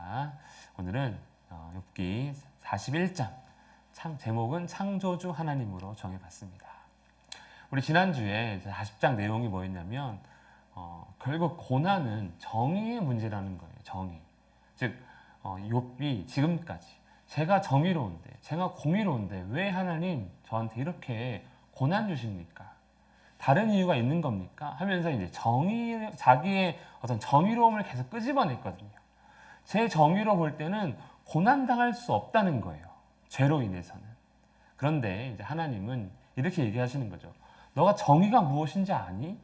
하겠습니다. 오늘은 욥기 41장 제목은 창조주 하나님으로 정해봤습니다. 우리 지난주에 40장 내용이 뭐였냐면 결국 고난은 정의의 문제라는 거예요. 정의. 즉 욥이 지금까지 제가 정의로운데, 제가 공의로운데 왜 하나님 저한테 이렇게 고난 주십니까? 다른 이유가 있는 겁니까? 하면서 이제 자기의 어떤 정의로움을 계속 끄집어냈거든요. 제 정의로 볼 때는 고난 당할 수 없다는 거예요. 죄로 인해서는. 그런데 이제 하나님은 이렇게 얘기하시는 거죠. 너가 정의가 무엇인지 아니?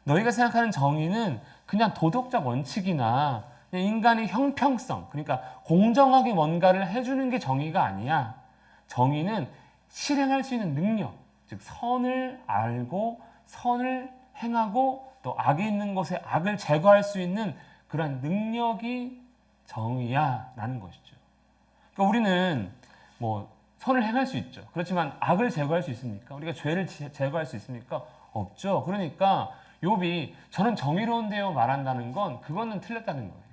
너희가 생각하는 정의는 그냥 도덕적 원칙이나 그냥 인간의 형평성, 그러니까 공정하게 뭔가를 해주는 게 정의가 아니야. 정의는 실행할 수 있는 능력, 즉 선을 알고 선을 행하고 또 악이 있는 곳에 악을 제거할 수 있는 그런 능력이 정의야 라는 것이죠. 그러니까 우리는 뭐 선을 행할 수 있죠. 그렇지만 악을 제거할 수 있습니까? 우리가 죄를 제거할 수 있습니까? 없죠. 그러니까 욥이 저는 정의로운데요 말한다는 건 그거는 틀렸다는 거예요.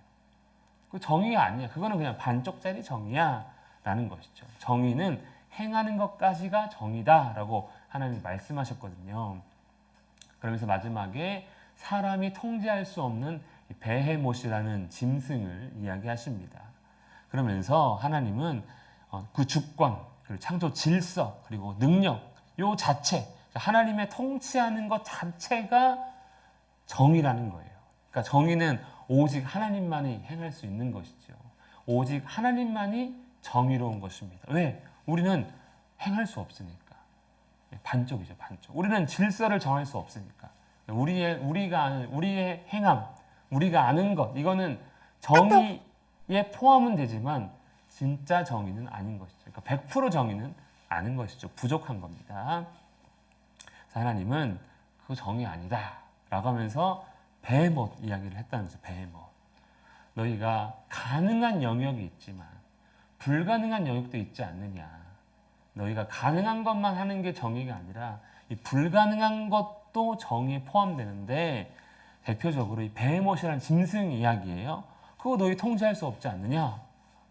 그 정의가 아니야. 그거는 그냥 반쪽짜리 정의야 라는 것이죠. 정의는 행하는 것까지가 정의다라고 하나님이 말씀하셨거든요. 그러면서 마지막에 사람이 통제할 수 없는 베헤못이라는 짐승을 이야기하십니다. 그러면서 하나님은 그 주권, 그리고 창조 질서, 그리고 능력, 요 자체, 하나님의 통치하는 것 자체가 정의라는 거예요. 그러니까 정의는 오직 하나님만이 행할 수 있는 것이죠. 오직 하나님만이 정의로운 것입니다. 왜? 우리는 행할 수 없으니까. 반쪽이죠, 반쪽. 우리는 질서를 정할 수 없으니까. 우리의 행함, 우리가 아는 것, 이거는 정의에 포함은 되지만 진짜 정의는 아닌 것이죠. 그러니까 100% 정의는 아닌 것이죠. 부족한 겁니다. 그래서 하나님은 그 정의 아니다 라고 하면서 베헤못 이야기를 했다는 거죠. 베헤못. 너희가 가능한 영역이 있지만 불가능한 영역도 있지 않느냐. 너희가 가능한 것만 하는 게 정의가 아니라 이 불가능한 것도 정의에 포함되는데 대표적으로 이 베헤못이라는 짐승 이야기예요. 그거 너희 통제할 수 없지 않느냐?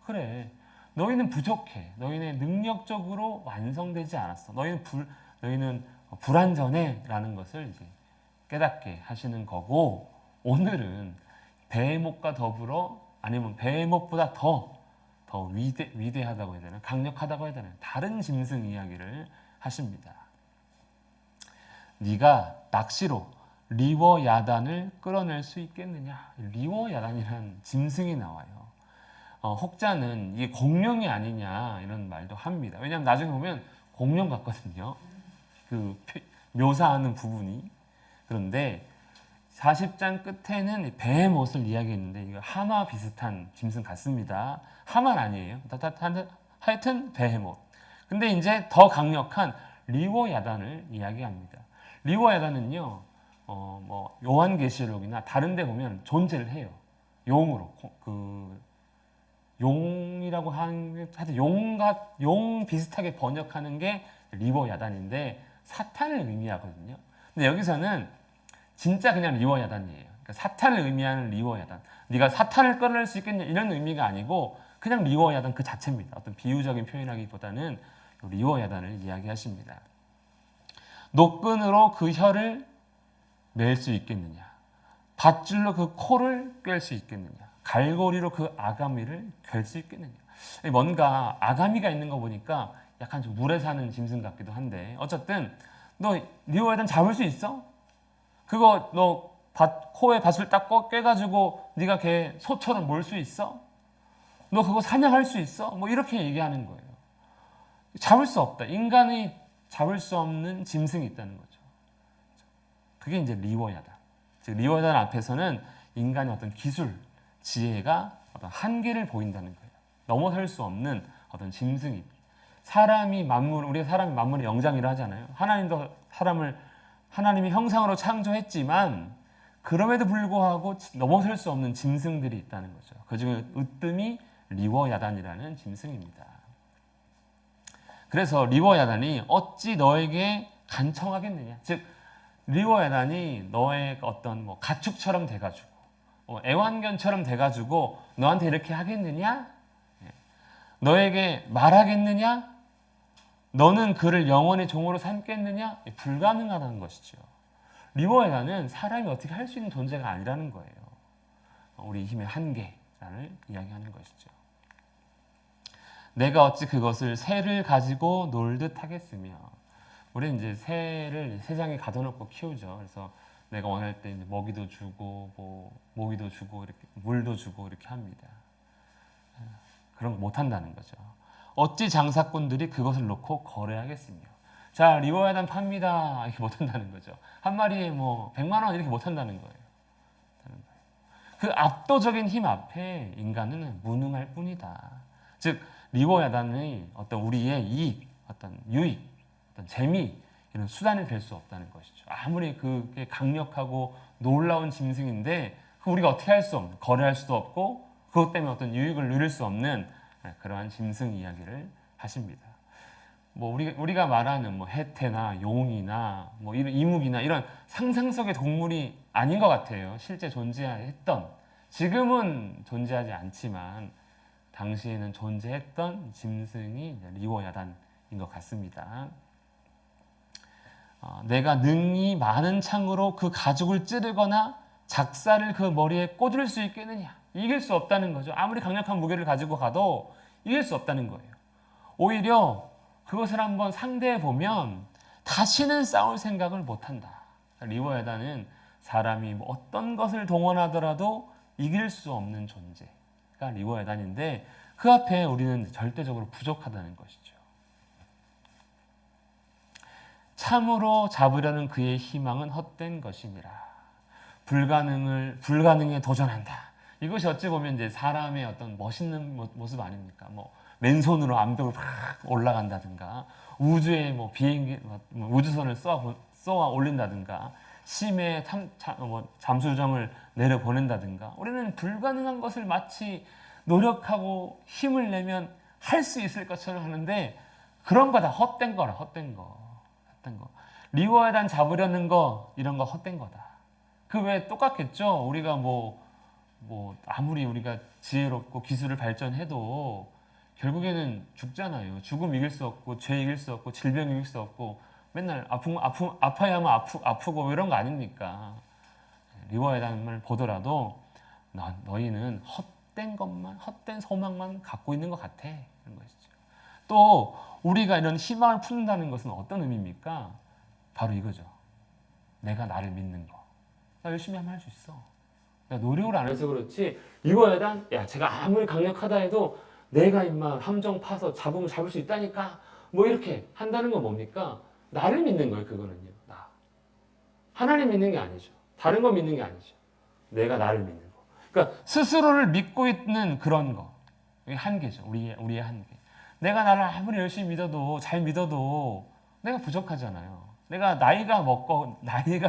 그래. 너희는 부족해. 너희는 능력적으로 완성되지 않았어. 너희는 불완전해 라는 것을 이제 깨닫게 하시는 거고, 오늘은 베헤못과 더불어 아니면 베헤못보다 더 위대하다고 해야 되나, 강력하다고 해야 되나, 다른 짐승 이야기를 하십니다. 네가 낚시로 리워야단을 끌어낼 수 있겠느냐? 리워야단이라는 짐승이 나와요. 혹자는 이게 공룡이 아니냐 이런 말도 합니다. 왜냐하면 나중에 보면 공룡 같거든요. 그 묘사하는 부분이. 그런데 40장 끝에는 베헤못을 이야기했는데 이거 하마 비슷한 짐승 같습니다. 하마는 아니에요. 하여튼 베헤못. 근데 이제 더 강력한 리워야단을 이야기합니다. 리워야단은요, 뭐 요한계시록이나 다른데 보면 존재를 해요. 용으로 용이라고 하는 하여튼 용 비슷하게 번역하는 게 리워야단인데 사탄을 의미하거든요. 근데 여기서는 진짜 그냥 리워야단이에요. 그러니까 사탄을 의미하는 리워야단. 네가 사탄을 끌어낼 수 있겠냐 이런 의미가 아니고 그냥 리워야단 그 자체입니다. 어떤 비유적인 표현하기보다는 리워야단을 이야기하십니다. 노끈으로 그 혀를 맬 수 있겠느냐? 밧줄로 그 코를 꿰 수 있겠느냐? 갈고리로 그 아가미를 갤 수 있겠느냐? 뭔가 아가미가 있는 거 보니까 약간 좀 물에 사는 짐승 같기도 한데 어쨌든 너 리워야단 잡을 수 있어? 그거 너 코에 밧줄 딱 꿰가지고 네가 걔 소처럼 몰 수 있어? 너 그거 사냥할 수 있어? 뭐 이렇게 얘기하는 거예요. 잡을 수 없다. 인간이 잡을 수 없는 짐승이 있다는 거죠. 그게 이제 리워야단. 즉 리워야단 앞에서는 인간의 어떤 기술, 지혜가 어떤 한계를 보인다는 거예요. 넘어설 수 없는 어떤 짐승이. 우리가 사람이 만물의 영장이라 하잖아요. 하나님도 사람을 하나님의 형상으로 창조했지만 그럼에도 불구하고 넘어설 수 없는 짐승들이 있다는 거죠. 그중에 으뜸이 리워야단이라는 짐승입니다. 그래서 리워야단이 어찌 너에게 간청하겠느냐. 즉 리워야단이 너의 어떤 가축처럼 돼가지고 애완견처럼 돼가지고 너한테 이렇게 하겠느냐? 너에게 말하겠느냐? 너는 그를 영원히 종으로 삼겠느냐? 불가능하다는 것이죠. 리워에다는 사람이 어떻게 할 수 있는 존재가 아니라는 거예요. 우리 힘의 한계를 이야기하는 것이죠. 내가 어찌 그것을 새를 가지고 놀듯 하겠으며, 우리는 이제 새를 새장에 가둬놓고 키우죠. 그래서 내가 원할 때 이제 먹이도 주고, 모기도 주고, 이렇게 물도 주고 이렇게 합니다. 그런 거 못 한다는 거죠. 어찌 장사꾼들이 그것을 놓고 거래하겠으며. 자, 리워야단 팝니다. 이렇게 못 한다는 거죠. 한 마리에 100만 원 이렇게 못 한다는 거예요. 그 압도적인 힘 앞에 인간은 무능할 뿐이다. 즉, 리워야단의 어떤 우리의 이익, 어떤 유익, 어떤 재미, 이런 수단이 될 수 없다는 것이죠. 아무리 그게 강력하고 놀라운 짐승인데, 우리가 어떻게 할 수 없는, 거래할 수도 없고, 그것 때문에 어떤 유익을 누릴 수 없는 그러한 짐승 이야기를 하십니다. 우리가 말하는 해태나 용이나 이런 이묵이나 이런 상상 속의 동물이 아닌 것 같아요. 실제 존재했던, 지금은 존재하지 않지만 당시에는 존재했던 짐승이 리워야단인 것 같습니다. 내가 능히 많은 창으로 그 가죽을 찌르거나 작사를 그 머리에 꽂을 수 있겠느냐? 이길 수 없다는 거죠. 아무리 강력한 무게를 가지고 가도 이길 수 없다는 거예요. 오히려 그것을 한번 상대해 보면 다시는 싸울 생각을 못한다. 리워야단은 사람이 어떤 것을 동원하더라도 이길 수 없는 존재가 리워야단인데, 그 앞에 우리는 절대적으로 부족하다는 것이죠. 참으로 잡으려는 그의 희망은 헛된 것이니라. 불가능에 도전한다. 이것이 어찌 보면 이제 사람의 어떤 멋있는 모습 아닙니까? 맨손으로 암벽을 막 올라간다든가, 우주에 비행기, 우주선을 쏘아 올린다든가, 심해 잠수정을 내려보낸다든가, 우리는 불가능한 것을 마치 노력하고 힘을 내면 할 수 있을 것처럼 하는데, 그런 거 다 헛된 거라, 헛된 거. 리워야단 잡으려는 거, 이런 거 헛된 거다. 그 외에 똑같겠죠? 우리가 아무리 우리가 지혜롭고 기술을 발전해도 결국에는 죽잖아요. 죽음 이길 수 없고, 죄 이길 수 없고, 질병 이길 수 없고, 맨날 아파야 하면 아프고 이런 거 아닙니까? 리워야단을 보더라도 너희는 헛된 소망만 갖고 있는 것 같아. 그런 것이죠. 또 우리가 이런 희망을 품는다는 것은 어떤 의미입니까? 바로 이거죠. 내가 나를 믿는 거. 나 열심히 하면 할 수 있어. 내가 노력을 안 해서 그렇지, 리워야단, 제가 아무리 강력하다 해도 내가 함정 파서 잡을 수 있다니까, 이렇게 한다는 건 뭡니까? 나를 믿는 거예요. 그거는요. 나. 하나님 믿는 게 아니죠. 다른 거 믿는 게 아니죠. 내가 나를 믿는 거. 그러니까 스스로를 믿고 있는 그런 거. 이게 한계죠. 우리의 한계. 내가 나를 아무리 열심히 믿어도, 잘 믿어도 내가 부족하잖아요. 내가 나이가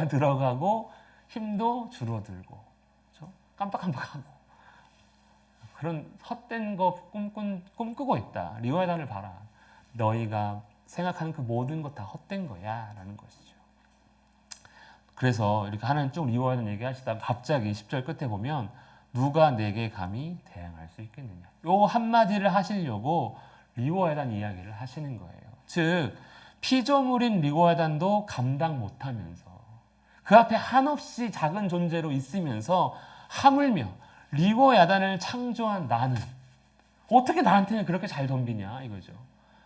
들어가고 힘도 줄어들고, 그렇죠? 깜빡깜빡하고, 그런 헛된 거 꿈꾸고 있다. 리워야단을 봐라. 너희가 생각하는 그 모든 것 다 헛된 거야 라는 것이죠. 그래서 이렇게 하나님 쭉 리워야단 얘기하시다가 갑자기 10절 끝에 보면, 누가 내게 감히 대항할 수 있겠느냐. 요 한마디를 하시려고 리워야단 이야기를 하시는 거예요. 즉, 피조물인 리워야단도 감당 못하면서, 그 앞에 한없이 작은 존재로 있으면서, 하물며 리워야단을 창조한 나는 어떻게 나한테는 그렇게 잘 덤비냐 이거죠.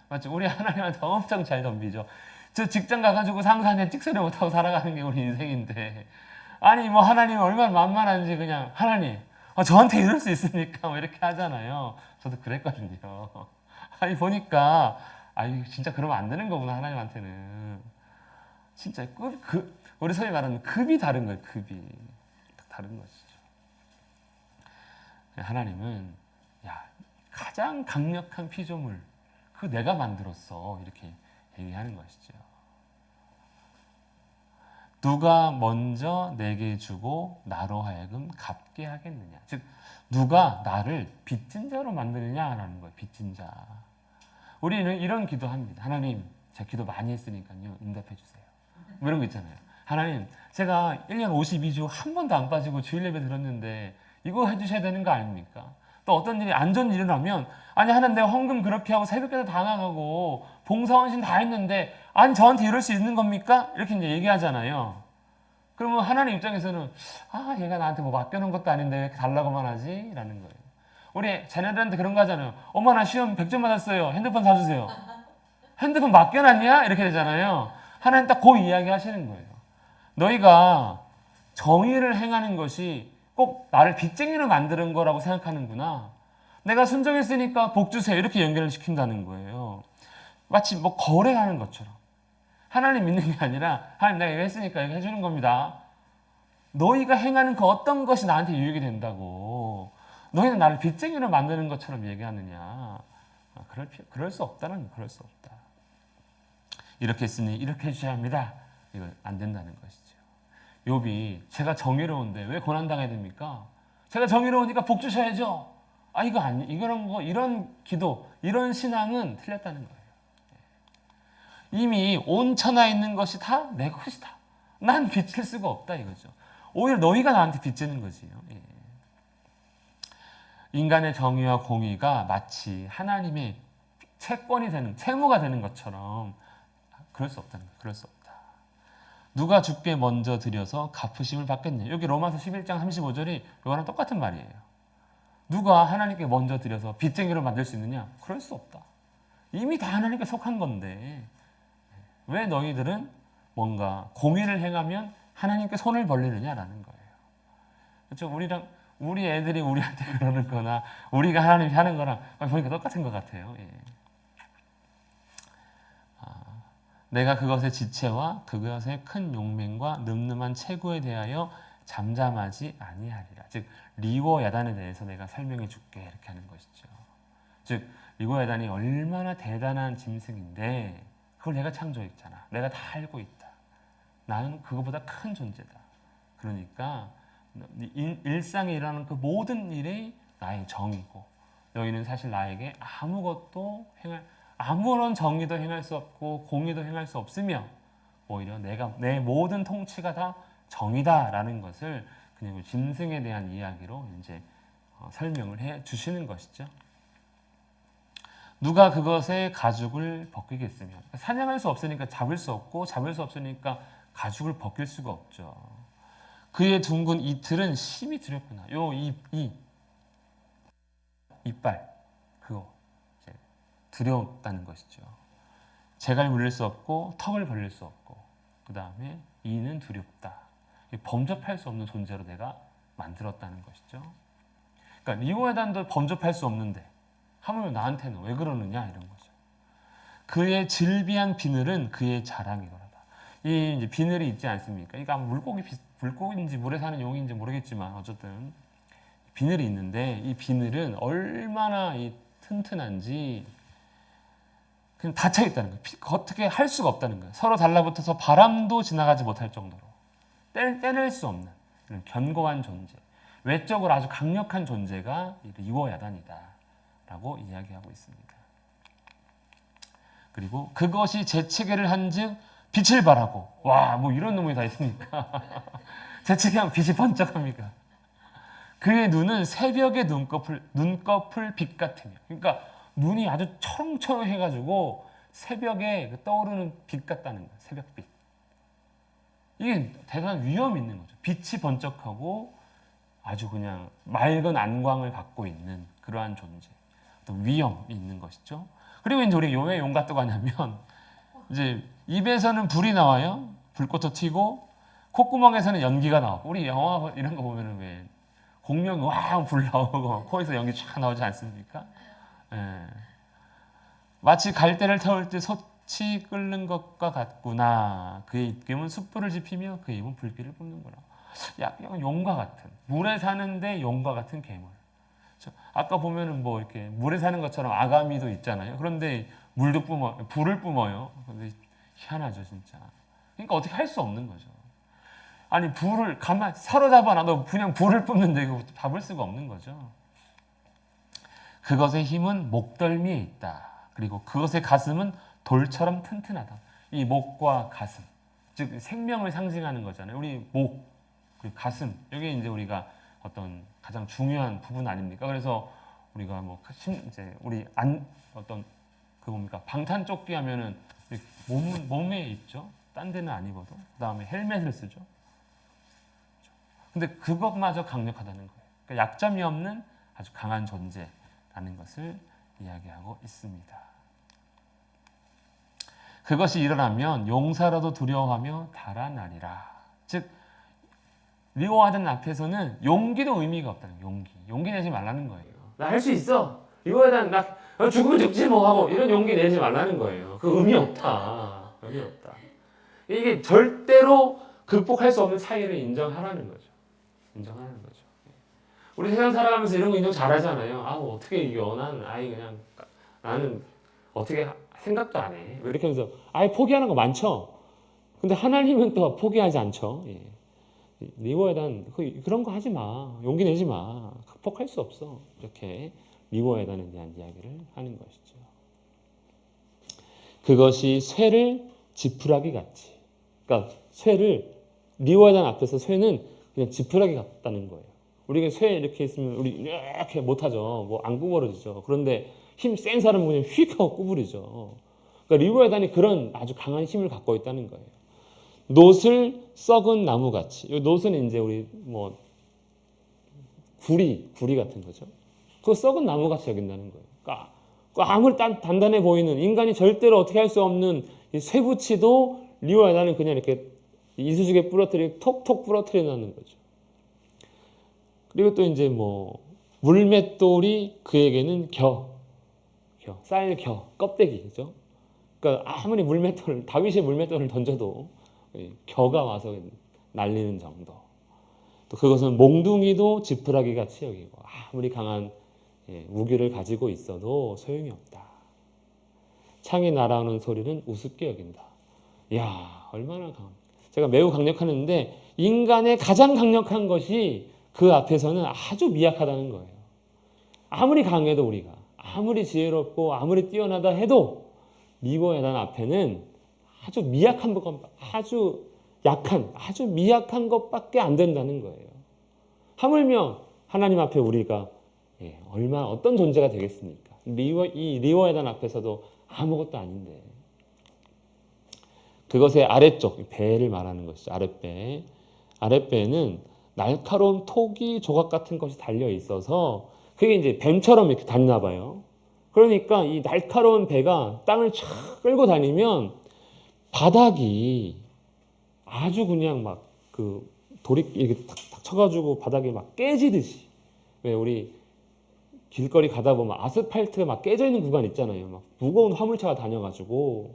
맞죠? 우리 하나님한테 엄청 잘 덤비죠. 저 직장 가가지고 상사한테 찍소리 못하고 살아가는 게 우리 인생인데, 아니 하나님 얼마나 만만한지, 그냥 하나님 저한테 이럴 수 있습니까? 이렇게 하잖아요. 저도 그랬거든요. 아니 보니까 진짜 그러면 안 되는 거구나. 하나님한테는 진짜 우리 소위 말하는 급이 다른 거예요. 급이 다른 것이죠. 하나님은 가장 강력한 피조물, 내가 만들었어, 이렇게 얘기하는 것이죠. 누가 먼저 내게 주고 나로 하여금 갚게 하겠느냐. 즉, 누가 나를 빚진 자로 만드느냐라는 거예요. 빚진 자. 우리는 이런 기도합니다. 하나님, 제가 기도 많이 했으니까요, 응답해 주세요. 이런 거 있잖아요. 하나님, 제가 1년 52주 한 번도 안 빠지고 주일 예배 들었는데 이거 해주셔야 되는 거 아닙니까? 또 어떤 일이 안 좋은 일이 일어나면 아니 하나님 내가 헌금 그렇게 하고 새벽기도 다 나가고 봉사헌신 다 했는데 아니 저한테 이럴 수 있는 겁니까? 이렇게 이제 얘기하잖아요. 그러면 하나님 입장에서는 아 얘가 나한테 뭐 맡겨놓은 것도 아닌데 왜 이렇게 달라고만 하지? 라는 거예요. 우리 자녀들한테 그런 거 하잖아요. 엄마 나 시험 100점 맞았어요. 핸드폰 사주세요. 핸드폰 맡겨놨냐? 이렇게 되잖아요. 하나님 딱 그 이야기 하시는 거예요. 너희가 정의를 행하는 것이 꼭 나를 빚쟁이로 만드는 거라고 생각하는구나. 내가 순종했으니까 복 주세요. 이렇게 연결을 시킨다는 거예요. 마치 뭐 거래하는 것처럼. 하나님 믿는 게 아니라 하나님 내가 이거 했으니까 이거 해주는 겁니다. 너희가 행하는 그 어떤 것이 나한테 유익이 된다고. 너희는 나를 빚쟁이로 만드는 것처럼 얘기하느냐. 그럴 수 없다는 그럴 수 없다. 이렇게 했으니 이렇게 해주셔야 합니다. 이건 안 된다는 것이죠. 욥이 제가 정의로운데 왜 고난당해야 됩니까? 제가 정의로우니까 복 주셔야죠. 아 이거 아니 이런 기도 이런 신앙은 틀렸다는 거예요. 이미 온 천하에 있는 것이 다 내 것이다. 난 빚질 수가 없다 이거죠. 오히려 너희가 나한테 빚지는 거지요. 예. 인간의 정의와 공의가 마치 하나님의 채권이 되는 채무가 되는 것처럼 그럴 수 없다는 거예요. 그럴 수 없다. 누가 주께 먼저 드려서 갚으심을 받겠냐. 여기 로마서 11장 35절이 이거랑 똑같은 말이에요. 누가 하나님께 먼저 드려서 빚쟁이로 만들 수 있느냐? 그럴 수 없다. 이미 다 하나님께 속한 건데 왜 너희들은 뭔가 공의를 행하면 하나님께 손을 벌리느냐라는 거예요. 그렇죠? 우리 애들이 우리한테 그러는 거나 우리가 하나님이 하는 거랑 보니까 똑같은 것 같아요. 예. 내가 그것의 지체와 그것의 큰 용맹과 늠름한 체구에 대하여 잠잠하지 아니하리라. 즉 리워 야단에 대해서 내가 설명해 줄게 이렇게 하는 것이죠. 즉 리워 야단이 얼마나 대단한 짐승인데 그걸 내가 창조했잖아. 내가 다 알고 있다. 나는 그거보다 큰 존재다. 그러니까 일상에 일어나는 그 모든 일이 나의 정이고 너희는 사실 나에게 아무런 정의도 행할 수 없고 공의도 행할 수 없으며 오히려 내 모든 통치가 다 정의다라는 것을 그냥 짐승에 대한 이야기로 이제 설명을 해 주시는 것이죠. 누가 그것의 가죽을 벗기겠으며 사냥할 수 없으니까 잡을 수 없고 잡을 수 없으니까 가죽을 벗길 수가 없죠. 그의 둥근 이틀은 심히 두렵구나. 이빨 그거 두려웠다는 것이죠. 재갈 물릴 수 없고 턱을 벌릴 수 없고 그 다음에 이는 두렵다. 범접할 수 없는 존재로 내가 만들었다는 것이죠. 그러니까 리오에단도 범접할 수 없는데 하물며 나한테는 왜 그러느냐 이런 거죠. 그의 질비한 비늘은 그의 자랑이거라다. 이 이제 비늘이 있지 않습니까? 이거 물고기인지 물에 사는 용인지 모르겠지만 어쨌든 비늘이 있는데 이 비늘은 얼마나 튼튼한지 그냥 닫혀 있다는 거예요. 어떻게 할 수가 없다는 거예요. 서로 달라붙어서 바람도 지나가지 못할 정도로 떼낼 수 없는 이런 견고한 존재, 외적으로 아주 강력한 존재가 리워야단이다라고 이야기하고 있습니다. 그리고 그것이 재채기를 한즉 빛을 발하고 뭐 이런 놈이 다 있습니까? 재채기하면 빛이 번쩍합니까? 그의 눈은 새벽의 눈꺼풀 빛 같으며 그러니까 눈이 아주 초롱초롱해가지고 새벽에 떠오르는 빛 같다는 거예요. 새벽빛. 이게 대단한 위험이 있는 거죠. 빛이 번쩍하고 아주 그냥 맑은 안광을 갖고 있는 그러한 존재. 어떤 위험이 있는 것이죠. 그리고 이제 우리 왜 용 같다고 하냐면 이제 입에서는 불이 나와요. 불꽃도 튀고 콧구멍에서는 연기가 나오고 우리 영화 이런 거 보면은 왜 공룡이 불 나오고 코에서 연기 쫙 나오지 않습니까? 예. 마치 갈대를 태울 때 솥이 끓는 것과 같구나. 그의 입김은 숯불을 지피며 그의 입은 불길을 뿜는구나. 약간 용과 같은 물에 사는데 용과 같은 괴물. 아까 보면은 뭐 이렇게 물에 사는 것처럼 아가미도 있잖아요. 그런데 불을 뿜어요. 근데 희한하죠 진짜. 그러니까 어떻게 할 수 없는 거죠. 아니 불을 가만 사로잡아 놔도 그냥 불을 뿜는데 이거 잡을 수가 없는 거죠. 그것의 힘은 목덜미에 있다. 그리고 그것의 가슴은 돌처럼 튼튼하다. 이 목과 가슴. 즉 생명을 상징하는 거잖아요. 우리 목, 우리 가슴, 여기 이제 우리가 어떤 가장 중요한 부분 아닙니까? 그래서 우리가 뭐 이제 우리 어떤 그 뭡니까? 방탄조끼 하면은 몸에 입죠. 딴 데는 안 입어도. 그다음에 헬멧을 쓰죠. 근데 그것마저 강력하다는 거예요. 그러니까 약점이 없는 아주 강한 존재라는 것을 이야기하고 있습니다. 그것이 일어나면 용사라도 두려워하며 달아나리라. 즉 리워하던 앞에서는 용기도 의미가 없다는 거예요. 용기 내지 말라는 거예요. 나 할 수 있어. 리워하던 나 죽으면 죽지 뭐 하고 이런 용기 내지 말라는 거예요. 그 의미 없다. 의미 없다. 이게 절대로 극복할 수 없는 차이를 인정하라는 거죠. 인정하는 거죠. 우리 세상 살아가면서 이런 거 인정 잘하잖아요. 뭐 어떻게 이겨? 나는 어떻게 생각도 안 해. 이렇게 하면서 포기하는 거 많죠. 근데 하나님은 또 포기하지 않죠. 예. 리워에 대한 그런 거 하지 마. 용기 내지 마. 극복할 수 없어. 이렇게 리워에 대한 이야기를 하는 것이죠. 그것이 쇠를 지푸라기 같이. 그러니까 쇠를 리워에 대한 앞에서 쇠는 그냥 지푸라기 같다는 거예요. 우리가 쇠 이렇게 있으면 우리 이렇게 못하죠. 뭐 안 구부러지죠. 그런데 힘 센 사람은 그냥 휙 하고 구부리죠. 그러니까 리워에 대한 그런 아주 강한 힘을 갖고 있다는 거예요. 놋을 썩은 나무같이. 이 놋은 이제 우리 뭐 구리 같은 거죠. 그 썩은 나무같이 여긴다는 거예요. 그러니까 아무리 단단해 보이는 인간이 절대로 어떻게 할 수 없는 이 쇠붙이도 리워에다는 그냥 이렇게 이쑤시개 부러뜨리고 톡톡 부러뜨려놓는 거죠. 그리고 또 이제 뭐 물맷돌이 그에게는 쌀겨, 껍데기죠. 그러니까 아무리 다윗이 물맷돌을 던져도 겨가 와서 날리는 정도. 또 그것은 몽둥이도 지푸라기 같이 여기고 아무리 강한 무기를 가지고 있어도 소용이 없다. 창이 날아오는 소리는 우습게 여긴다. 이야, 얼마나 제가 매우 강력하는데 인간의 가장 강력한 것이 그 앞에서는 아주 미약하다는 거예요. 아무리 강해도 우리가 아무리 지혜롭고 아무리 뛰어나다 해도 리워에 대한 앞에는 아주 미약한 것, 아주 약한, 아주 미약한 것밖에 안 된다는 거예요. 하물며 하나님 앞에 우리가 어떤 존재가 되겠습니까? 이 리워에 대한 앞에서도 아무것도 아닌데. 그것의 아래쪽, 배를 말하는 것이죠. 아랫배. 아랫배는 날카로운 토기 조각 같은 것이 달려 있어서 그게 이제 뱀처럼 이렇게 다니나 봐요. 그러니까 이 날카로운 배가 땅을 촥 끌고 다니면 바닥이 아주 그냥 막 그 돌이 이렇게 탁탁 쳐가지고 바닥이 막 깨지듯이. 왜 우리 길거리 가다 보면 아스팔트가 막 깨져 있는 구간 있잖아요. 막 무거운 화물차가 다녀가지고.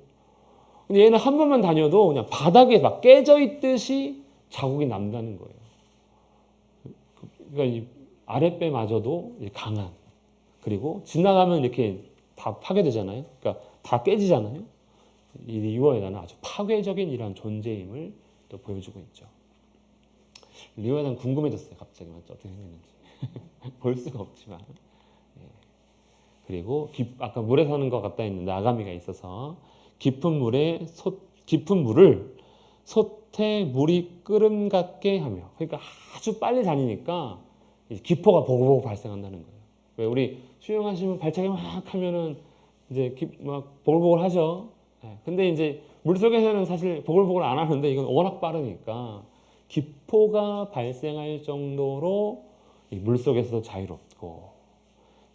근데 얘는 한 번만 다녀도 그냥 바닥에 막 깨져 있듯이 자국이 남다는 거예요. 그러니까 이 아랫배마저도 강한. 그리고 지나가면 이렇게 다 파괴되잖아요. 그러니까 다 깨지잖아요. 이 리워에다는 아주 파괴적인 이런 존재임을 또 보여주고 있죠. 리워에다는 궁금해졌어요. 갑자기 맞죠? 어떻게 생겼는지 볼 수가 없지만. 그리고 아까 물에 사는 것 같다 했는데 아가미가 있어서 깊은 물을 솥에 물이 끓음 같게 하며. 그러니까 아주 빨리 다니니까 기포가 보글보글 발생한다는 거예요. 왜 우리 수영하시면 발차기 막 하면은 이제 막 보글보글 하죠. 근데 이제 물속에서는 사실 보글보글 안 하는데 이건 워낙 빠르니까 기포가 발생할 정도로 물속에서도 자유롭고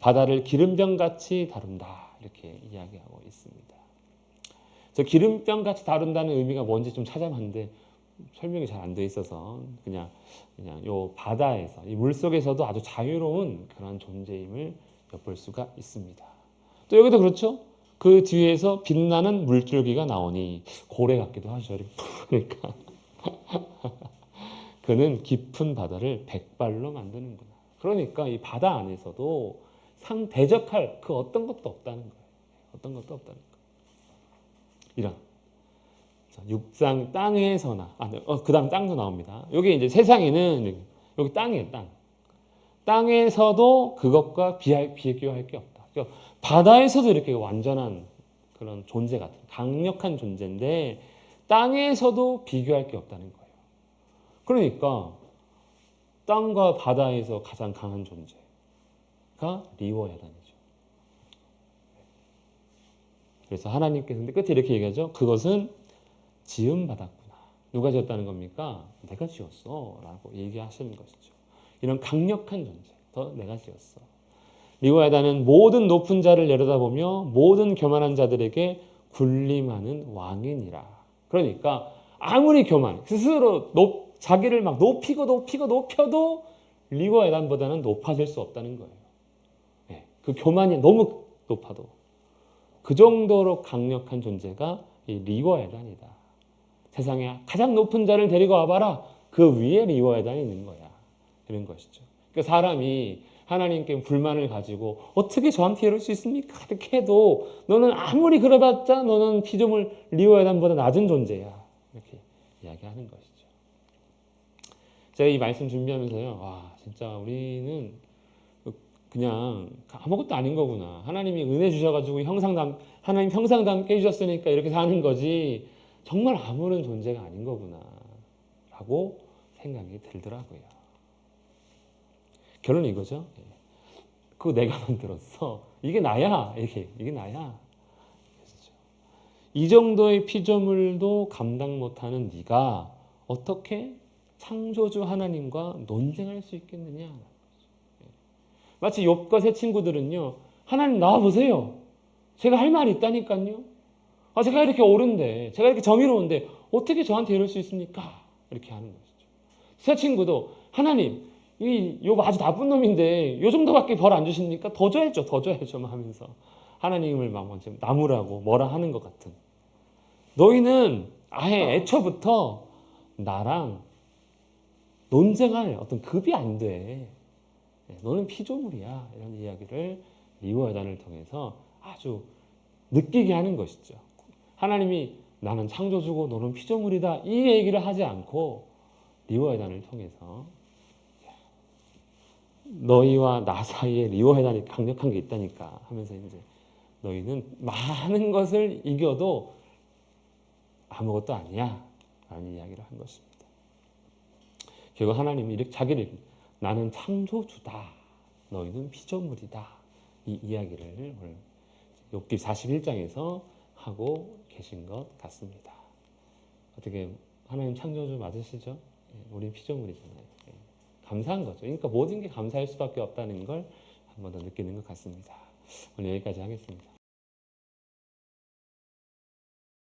바다를 기름병같이 다룬다. 이렇게 이야기하고 있습니다. 저 기름병같이 다룬다는 의미가 뭔지 좀 찾아봤는데 설명이 잘 안 돼 있어서 그냥 요 바다에서 이 물속에서도 아주 자유로운 그런 존재임을 엿볼 수가 있습니다. 또 여기도 그렇죠. 그 뒤에서 빛나는 물줄기가 나오니 고래 같기도 하죠. 그러니까 그는 깊은 바다를 백발로 만드는구나. 그러니까 이 바다 안에서도 상대적할 그 어떤 것도 없다는 거예요. 어떤 것도 없다는 거예요. 이런 육상 땅에서나 그 다음 땅도 나옵니다. 여기 이제 세상에는 여기 땅이에요. 땅에서도 그것과 비교할 게 없다. 그러니까 바다에서도 이렇게 완전한 그런 존재 같은 강력한 존재인데 땅에서도 비교할 게 없다는 거예요. 그러니까 땅과 바다에서 가장 강한 존재가 리워야단이죠. 그래서 하나님께서 끝에 이렇게 얘기하죠. 그것은 지음받았구나. 누가 지었다는 겁니까? 내가 지었어 라고 얘기하시는 것이죠. 이런 강력한 존재, 더 내가 지었어. 리워야단은 모든 높은 자를 내려다보며 모든 교만한 자들에게 군림하는 왕이니라. 그러니까 아무리 교만, 스스로 자기를 막 높이고 높여도 리워야단보다는 높아질 수 없다는 거예요. 네, 그 교만이 너무 높아도 그 정도로 강력한 존재가 이 리워야단이다. 세상에 가장 높은 자를 데리고 와봐라. 그 위에 리워야단이 있는 거야. 이런 것이죠. 그러니까 사람이 하나님께 불만을 가지고 어떻게 저한테 이럴 수 있습니까? 이렇게 해도 너는 아무리 그래봤자 너는 피조물 리워야단보다 낮은 존재야. 이렇게 이야기하는 것이죠. 제가 이 말씀 준비하면서요. 와, 진짜 우리는 그냥 아무것도 아닌 거구나. 하나님이 은혜 주셔가지고 하나님 형상도 함께 해주셨으니까 이렇게 사는 거지. 정말 아무런 존재가 아닌 거구나. 라고 생각이 들더라고요. 결론은 이거죠. 그거 내가 만들었어. 이게 나야. 이게 나야. 이 정도의 피조물도 감당 못하는 네가 어떻게 창조주 하나님과 논쟁할 수 있겠느냐. 마치 욥과 세 친구들은요. 하나님 나와보세요. 제가 할 말이 있다니까요. 제가 이렇게 옳은데, 제가 이렇게 정의로운데 어떻게 저한테 이럴 수 있습니까? 이렇게 하는 것이죠. 세 친구도 하나님, 이 욥 아주 나쁜 놈인데 요 정도밖에 벌 안 주십니까? 더 줘야죠. 하면서 하나님을 막 먼저 나무라고 뭐라 하는 것 같은. 너희는 아예 애초부터 나랑 논쟁할 어떤 급이 안 돼. 너는 피조물이야. 이런 이야기를 리워야단을 통해서 아주 느끼게 하는 것이죠. 하나님이 나는 창조주고 너는 피조물이다. 이 얘기를 하지 않고 리워야단을 통해서 너희와 나 사이에 리워야단이 강력한 게 있다니까 하면서 이제 너희는 많은 것을 이겨도 아무것도 아니야. 라는 이야기를 한 것입니다. 결국 하나님이 이렇게 자기를 나는 창조주다. 너희는 피조물이다. 이 이야기를 오늘 욥기 41장에서 하고 계신 것 같습니다. 어떻게 하나님 창조주 맞으시죠? 우린 피조물이잖아요. 감사한 거죠. 그러니까 모든 게 감사할 수밖에 없다는 걸 한 번 더 느끼는 것 같습니다. 오늘 여기까지 하겠습니다.